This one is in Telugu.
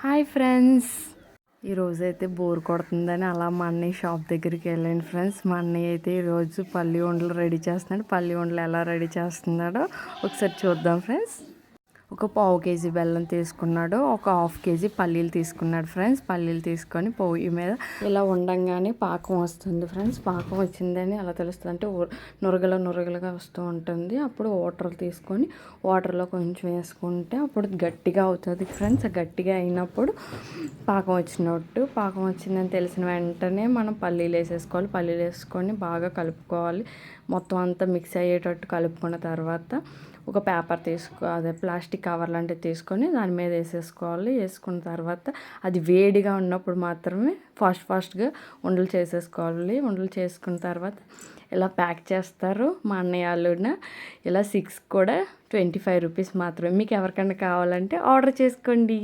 హాయ్ ఫ్రెండ్స్, ఈరోజైతే బోర్ కొడుతుందని అలా మా అన్నయ్య షాప్ దగ్గరికి వెళ్ళాను ఫ్రెండ్స్. మా అన్నయ్య అయితే ఈరోజు పల్లి ఉండలు రెడీ చేస్తున్నాడు. పల్లి ఉండలు ఎలా రెడీ చేస్తున్నాడో ఒకసారి చూద్దాం ఫ్రెండ్స్. ఒక పావు కేజీ బెల్లం తీసుకున్నాడు, ఒక హాఫ్ కేజీ పల్లీలు తీసుకున్నాడు ఫ్రెండ్స్. పల్లీలు తీసుకొని పొయ్యి మీద ఇలా ఉండంగానే పాకం వస్తుంది ఫ్రెండ్స్. పాకం వచ్చిందని అలా తెలుస్తుంది, అంటే నురగలుగా వస్తూ ఉంటుంది. అప్పుడు వాటర్ తీసుకొని వాటర్లో కొంచెం వేసుకుంటే అప్పుడు గట్టిగా అవుతుంది ఫ్రెండ్స్. గట్టిగా అయినప్పుడు పాకం వచ్చినట్టు. పాకం వచ్చిందని తెలిసిన వెంటనే మనం పల్లీలు వేసేసుకోవాలి. పల్లీలు వేసుకొని బాగా కలుపుకోవాలి. మొత్తం అంతా మిక్స్ అయ్యేటట్టు కలుపుకున్న తర్వాత ఒక పేపర్ అదే ప్లాస్టిక్ కవర్ లాంటివి తీసుకొని దాని మీద వేసేసుకోవాలి. వేసుకున్న తర్వాత అది వేడిగా ఉన్నప్పుడు మాత్రమే ఫాస్ట్గా ఉండలు చేసేసుకోవాలి. ఉండలు చేసుకున్న తర్వాత ఇలా ప్యాక్ చేస్తారు మా అన్నయ్య వాళ్ళున. ఇలా 6 కూడా 25 రూపీస్ మాత్రమే. మీకు ఎవరికైనా కావాలంటే ఆర్డర్ చేసుకోండి.